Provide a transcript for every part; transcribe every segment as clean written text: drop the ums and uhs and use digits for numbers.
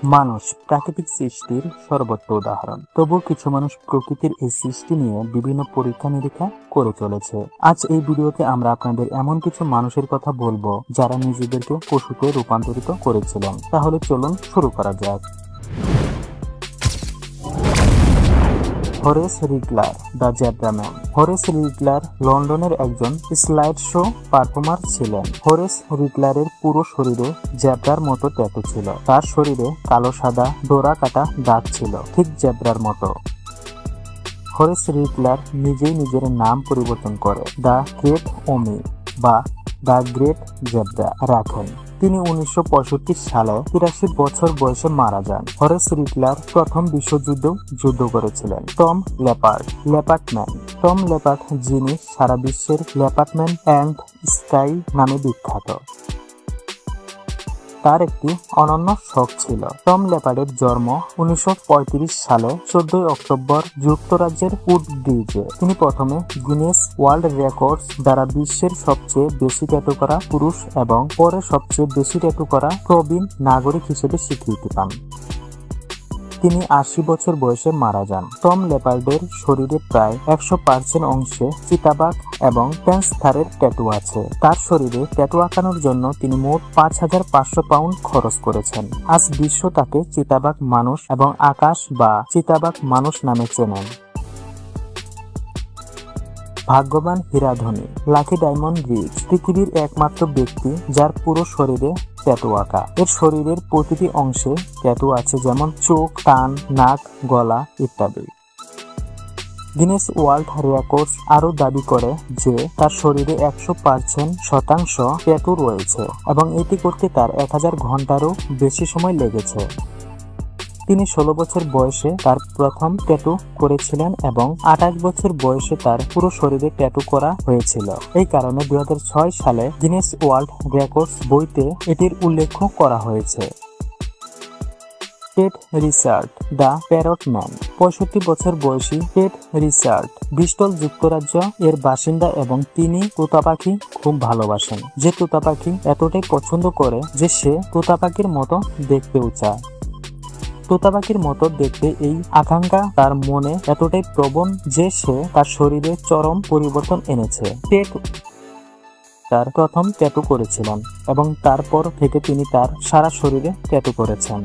মানুষ প্রাকৃতিক সৃষ্টির সর্বোচ্চ উদাহরণ। তবু কিছু মানুষ প্রকৃতির এই সৃষ্টি নিয়ে বিভিন্ন পরীক্ষা নিরীক্ষা করে চলেছে। আজ এই ভিডিওতে আমরা আপনাদের এমন কিছু মানুষের কথা বলবো যারা নিজেদেরকে পশুতে রূপান্তরিত করেছিলেন। তাহলে চলুন শুরু করা যাক। হরেস রিগলার, দ্য জেব্রা ম্যান। হরেস রিগলার লন্ডনের একজন স্লাইড শো পারফর্মার ছিলেন। হরেস রিগলারের পুরো শরীরে জেব্রার মতো ট্যাটু ছিল। তার শরীরে কালো সাদা ডোরা কাটা দাগ ছিল, ঠিক জেব্রার মতো। হরেস রিগলার নিজেই নিজের নাম পরিবর্তন করে দ্য গ্রেট ওমি বা দ্য গ্রেট জেব্রা রাখেন। তিনি 1965 সালে 83 বছর বয়সে মারা যান। হরেস রিগলার প্রথম বিশ্বযুদ্ধ যুদ্ধ করেছিলেন। টম লেপার্ডম্যান। টম লেপার্ড, যিনি সারা বিশ্বের লেপার্ডম্যান অ্যান্ড স্কাই নামে বিখ্যাত। তার একটি অনন্য শখ ছিল। টম লেপার্ডের জন্ম 1935 সালে 14 অক্টোবর যুক্তরাজ্যের উডব্রিজে। তিনি প্রথমে গিনেস ওয়ার্ল্ড রেকর্ডস দ্বারা বিশ্বের সবচেয়ে বেশি ট্যাটু করা পুরুষ এবং পরে সবচেয়ে বেশি ট্যাটু করা প্রবীণ নাগরিক হিসেবে স্বীকৃতি পান। তিনি 80 বছর বয়সে মারা যান। টম লেপার্ডের শরীরে প্রায় 100% অংশে চিতাবাঘ এবং প্যান্থারের ট্যাটু আছে। তার শরীরে ট্যাটু আঁকানোর জন্য তিনি মোট 5500 পাউন্ড খরচ করেছেন। আজ বিশ্ব তাকে চিতাবাঘ মানুষ এবং আকাশ বা চিতাবাঘ মানুষ নামে চেনেন। ভাগ্যবান হীরাধনী, লাকি ডায়মন্ড রিচ, পৃথিবীর একমাত্র ব্যক্তি যার পুরো শরীরে ট্যাটু আঁকা। এর শরীরের প্রতিটি অংশে ট্যাটু আছে, যেমন চোখ, কান, নাক, গলা ইত্যাদি। গিনেস ওয়ার্ল্ড রেকর্ডস আরো দাবি করে যে তার শরীরে 100% ট্যাটু রয়েছে এবং এটি করতে তার 1000 ঘন্টারও বেশি সময় লেগেছে। তিনি 16 বছর বয়সে তার প্রথম ট্যাটু করেছিলেন এবং 28 বছর বয়সে তার পুরো শরীরে ট্যাটু করা হয়েছিল। এই কারণে 2006 সালে গিনেস ওয়ার্ল্ড রেকর্ডস বইতে এটির উল্লেখ করা হয়েছে। Ted Richard, the parrot man. 65 বছর বয়সী টেড রিচার্ড ব্রিস্টল যুক্তরাজ্য এর বাসিন্দা এবং তিনি তোতা পাখি খুব ভালোবাসেন। যে তোতা পাখি এতটাই পছন্দ করে যে সে তোতা পাখির মতো দেখতেও চায়। তোতা পাখির মতো দেখতে এই আকাঙ্ক্ষা তার মনে এতটাই প্রবণ যে সে তার শরীরে চরম পরিবর্তন এনেছে। টেড তার প্রথম ট্যাটু করেছিলেন এবং তারপর থেকে তিনি তার সারা শরীরে ট্যাটু করেছেন।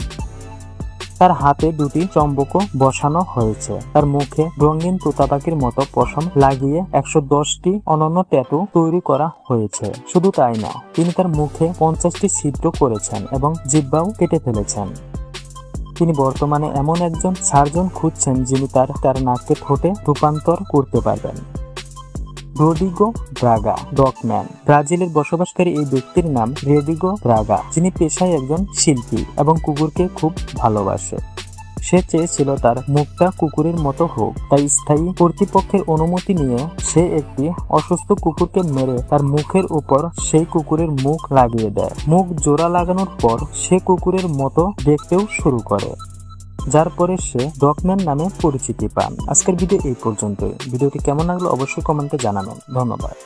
তার হাতে 2টি চম্বকও বসানো হয়েছে। তার মুখে রঙিন তোতা পাখির মতো পশম লাগিয়ে 110টি অনন্য ট্যাটু তৈরি করা হয়েছে। শুধু তাই না, তিনি তার মুখে 50টি ছিদ্র করেছেন এবং জিহ্বাও কেটে ফেলেছেন। তিনি বর্তমানে এমন একজন সার্জন খুঁজছেন যিনি তার নাককে ঠোঁটে রূপান্তর করতে পারবেন। রোডিগো ব্রাগা, ডগম্যান। ব্রাজিলের বসবাসকারী এই ব্যক্তির নাম রোডিগো ব্রাগা, যিনি পেশায় একজন শিল্পী এবং কুকুরকে খুব ভালোবাসে। সে চেয়েছিল তার মুখটা কুকুরের মতো হোক, তাই স্থায়ী কর্তৃপক্ষের অনুমতি নিয়ে সে একটি অসুস্থ কুকুরকে মেরে তার মুখের উপর সেই কুকুরের মুখ লাগিয়ে দেয়। মুখ জোড়া লাগানোর পর সে কুকুরের মতো দেখতেও শুরু করে, যার পরে সে ডগম্যান নামে পরিচিতি পান। আজকের ভিডিও এই পর্যন্তই। ভিডিওটি কেমন লাগলো অবশ্যই কমেন্টে জানাবেন। ধন্যবাদ।